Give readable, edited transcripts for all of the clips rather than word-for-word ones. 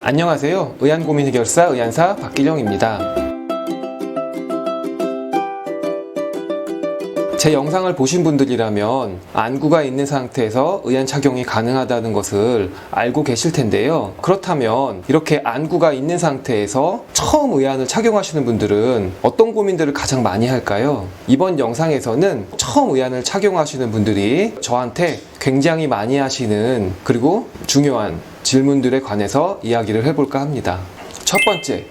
안녕하세요. 의안고민해결사 의안사 박기정입니다. 제 영상을 보신 분들이라면 안구가 있는 상태에서 의안 착용이 가능하다는 것을 알고 계실 텐데요. 그렇다면 이렇게 안구가 있는 상태에서 처음 의안을 착용하시는 분들은 어떤 고민들을 가장 많이 할까요? 이번 영상에서는 처음 의안을 착용하시는 분들이 저한테 굉장히 많이 하시는 그리고 중요한 질문들에 관해서 이야기를 해볼까 합니다. 첫 번째,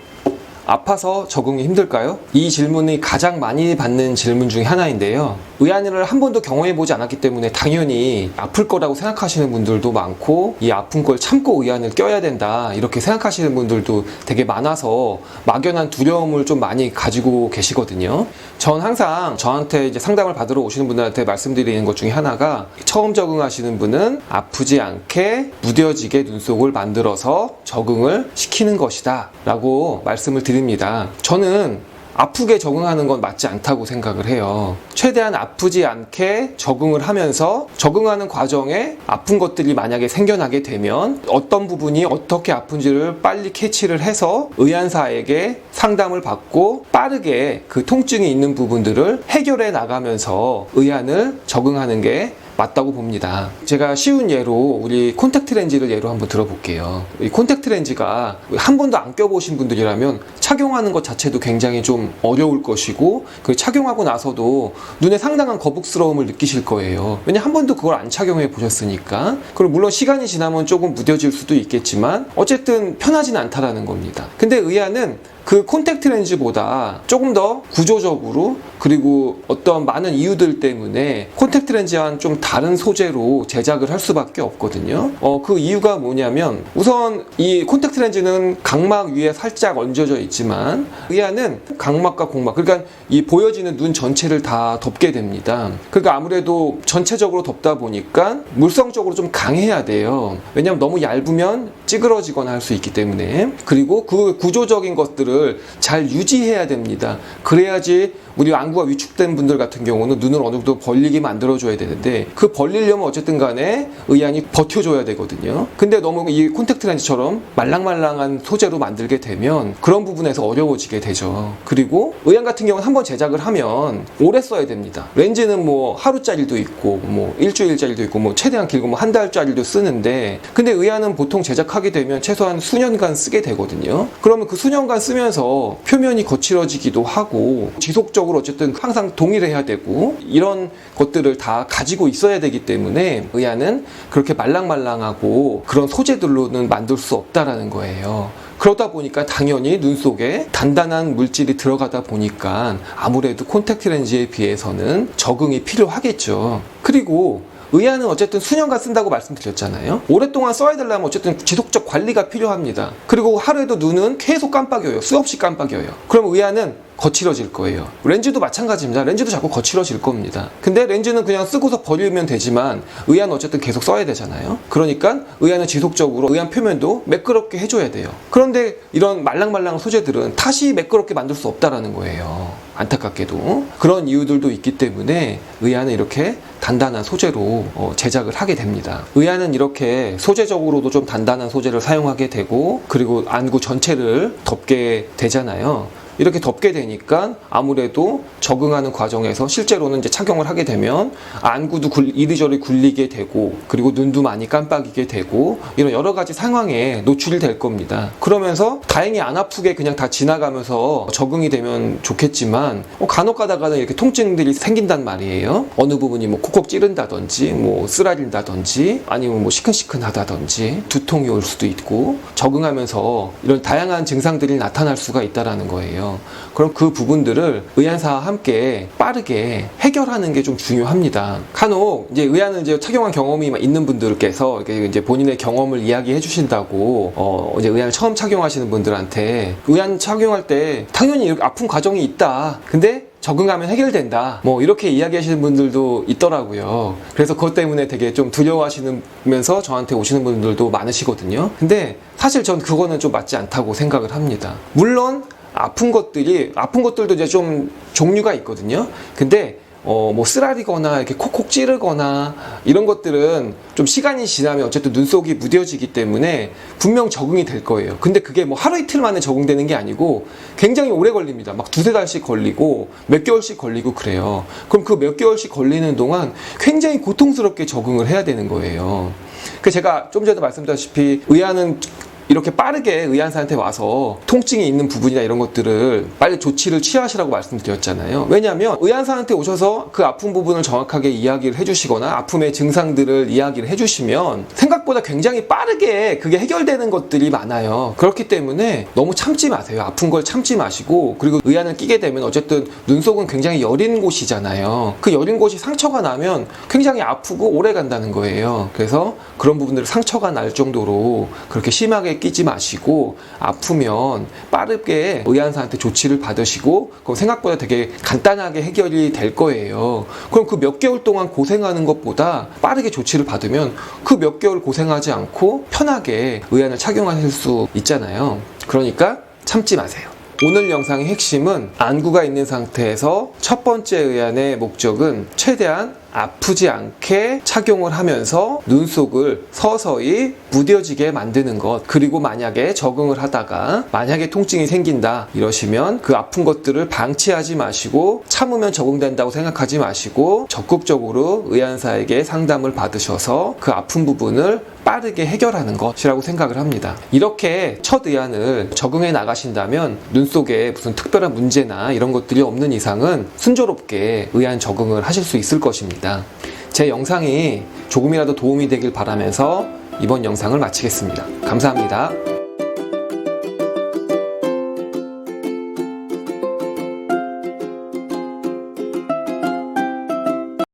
아파서 적응이 힘들까요? 이 질문이 가장 많이 받는 질문 중에 하나인데요. 의안을 한 번도 경험해보지 않았기 때문에 당연히 아플 거라고 생각하시는 분들도 많고, 이 아픈 걸 참고 의안을 껴야 된다 이렇게 생각하시는 분들도 되게 많아서 막연한 두려움을 좀 많이 가지고 계시거든요. 전 항상 저한테 이제 상담을 받으러 오시는 분들한테 말씀드리는 것 중에 하나가, 처음 적응하시는 분은 아프지 않게 무뎌지게 눈속을 만들어서 적응을 시키는 것이다 라고 말씀을 드립니다. 저는 아프게 적응하는 건 맞지 않다고 생각을 해요. 최대한 아프지 않게 적응을 하면서 적응하는 과정에 아픈 것들이 만약에 생겨나게 되면 어떤 부분이 어떻게 아픈지를 빨리 캐치를 해서 의안사에게 상담을 받고 빠르게 그 통증이 있는 부분들을 해결해 나가면서 의안을 적응하는 게 맞다고 봅니다. 제가 쉬운 예로 우리 콘택트 렌즈를 예로 한번 들어볼게요. 이 콘택트 렌즈가 한 번도 안 껴보신 분들이라면 착용하는 것 자체도 굉장히 좀 어려울 것이고, 그 착용하고 나서도 눈에 상당한 거북스러움을 느끼실 거예요. 왜냐면 한 번도 그걸 안 착용해 보셨으니까. 그리고 물론 시간이 지나면 조금 무뎌질 수도 있겠지만 어쨌든 편하진 않다라는 겁니다. 근데 의안은 그 콘택트 렌즈보다 조금 더 구조적으로, 그리고 어떤 많은 이유들 때문에 콘택트 렌즈와는 좀 다른 소재로 제작을 할 수밖에 없거든요. 그 이유가 뭐냐면, 우선 이 콘택트 렌즈는 각막 위에 살짝 얹어져 있지만 의안은 각막과 공막, 그러니까 이 보여지는 눈 전체를 다 덮게 됩니다. 그러니까 아무래도 전체적으로 덮다 보니까 물성적으로 좀 강해야 돼요. 왜냐면 너무 얇으면 찌그러지거나 할 수 있기 때문에. 그리고 그 구조적인 것들을 잘 유지해야 됩니다. 그래야지 우리 안구가 위축된 분들 같은 경우는 눈을 어느 정도 벌리게 만들어줘야 되는데, 그 벌리려면 어쨌든 간에 의안이 버텨줘야 되거든요. 근데 너무 이 콘택트 렌즈처럼 말랑말랑한 소재로 만들게 되면 그런 부분에서 어려워지게 되죠. 그리고 의안 같은 경우는 한번 제작을 하면 오래 써야 됩니다. 렌즈는 뭐 하루짜리도 있고 뭐 일주일짜리도 있고 뭐 최대한 길고 뭐 한 달짜리도 쓰는데, 근데 의안은 보통 제작하게 되면 최소한 수년간 쓰게 되거든요. 그러면 그 수년간 쓰면서 표면이 거칠어지기도 하고 지속적으로 어쨌든 항상 동일해야 되고 이런 것들을 다 가지고 있어야 되기 때문에 의안은 그렇게 말랑말랑하고 그런 소재들로는 만들 수 없다라는 거예요. 그러다 보니까 당연히 눈 속에 단단한 물질이 들어가다 보니까 아무래도 콘택트 렌즈에 비해서는 적응이 필요하겠죠. 그리고 의안은 어쨌든 수년간 쓴다고 말씀드렸잖아요. 오랫동안 써야 되려면 어쨌든 지속적 관리가 필요합니다. 그리고 하루에도 눈은 계속 깜빡여요. 수없이 깜빡여요. 그럼 의안은 거칠어질 거예요. 렌즈도 마찬가지입니다. 렌즈도 자꾸 거칠어질 겁니다. 근데 렌즈는 그냥 쓰고서 버리면 되지만 의안은 어쨌든 계속 써야 되잖아요. 그러니까 의안은 지속적으로 의안 표면도 매끄럽게 해줘야 돼요. 그런데 이런 말랑말랑한 소재들은 다시 매끄럽게 만들 수 없다라는 거예요. 안타깝게도. 그런 이유들도 있기 때문에 의안은 이렇게 단단한 소재로 제작을 하게 됩니다. 의안은 이렇게 소재적으로도 좀 단단한 소재를 사용하게 되고, 그리고 안구 전체를 덮게 되잖아요. 이렇게 덮게 되니까 아무래도 적응하는 과정에서 실제로는 이제 착용을 하게 되면 안구도 이리저리 굴리게 되고, 그리고 눈도 많이 깜빡이게 되고, 이런 여러 가지 상황에 노출이 될 겁니다. 그러면서 다행히 안 아프게 그냥 다 지나가면서 적응이 되면 좋겠지만 간혹 가다가는 이렇게 통증들이 생긴단 말이에요. 어느 부분이 뭐 콕콕 찌른다든지 뭐 쓰라린다든지 아니면 뭐 시큰시큰하다든지 두통이 올 수도 있고, 적응하면서 이런 다양한 증상들이 나타날 수가 있다라는 거예요. 그럼 그 부분들을 의안사와 함께 빠르게 해결하는 게 좀 중요합니다. 간혹 이제 의안을 이제 착용한 경험이 있는 분들께서 이제 본인의 경험을 이야기해 주신다고 이제 의안을 처음 착용하시는 분들한테 의안 착용할 때 당연히 이렇게 아픈 과정이 있다. 근데 적응하면 해결된다. 뭐 이렇게 이야기하시는 분들도 있더라고요. 그래서 그것 때문에 되게 좀 두려워하시면서 저한테 오시는 분들도 많으시거든요. 근데 사실 전 그거는 좀 맞지 않다고 생각을 합니다. 물론 아픈 것들도 이제 좀 종류가 있거든요. 근데 뭐 쓰라리거나 이렇게 콕콕 찌르거나 이런 것들은 좀 시간이 지나면 어쨌든 눈 속이 무뎌지기 때문에 분명 적응이 될 거예요. 근데 그게 뭐 하루 이틀 만에 적응되는 게 아니고 굉장히 오래 걸립니다. 막 두세 달씩 걸리고 몇 개월씩 걸리고 그래요. 그럼 그 몇 개월씩 걸리는 동안 굉장히 고통스럽게 적응을 해야 되는 거예요. 그 제가 좀 전에 말씀드렸다시피 의아는 이렇게 빠르게 의한사한테 와서 통증이 있는 부분이나 이런 것들을 빨리 조치를 취하시라고 말씀드렸잖아요. 왜냐하면 의한사한테 오셔서 그 아픈 부분을 정확하게 이야기를 해주시거나 아픔의 증상들을 이야기를 해주시면 생각보다 굉장히 빠르게 그게 해결되는 것들이 많아요. 그렇기 때문에 너무 참지 마세요. 아픈 걸 참지 마시고, 그리고 의한을 끼게 되면 어쨌든 눈 속은 굉장히 여린 곳이잖아요. 그 여린 곳이 상처가 나면 굉장히 아프고 오래 간다는 거예요. 그래서 그런 부분들을 상처가 날 정도로 그렇게 심하게 끼지 마시고, 아프면 빠르게 의한사한테 조치를 받으시고, 그럼 생각보다 되게 간단하게 해결이 될 거예요. 그럼 그 몇 개월 동안 고생하는 것보다 빠르게 조치를 받으면 그 몇 개월 고생하지 않고 편하게 의한을 착용하실 수 있잖아요. 그러니까 참지 마세요. 오늘 영상의 핵심은 안구가 있는 상태에서 첫 번째 의한의 목적은 최대한 아프지 않게 착용을 하면서 눈 속을 서서히 무뎌지게 만드는 것. 그리고 만약에 적응을 하다가 만약에 통증이 생긴다 이러시면 그 아픈 것들을 방치하지 마시고 참으면 적응된다고 생각하지 마시고 적극적으로 의한사에게 상담을 받으셔서 그 아픈 부분을 빠르게 해결하는 것이라고 생각을 합니다. 이렇게 첫 의한을 적응해 나가신다면 눈 속에 무슨 특별한 문제나 이런 것들이 없는 이상은 순조롭게 의한 적응을 하실 수 있을 것입니다. 제 영상이 조금이라도 도움이 되길 바라면서 이번 영상을 마치겠습니다. 감사합니다.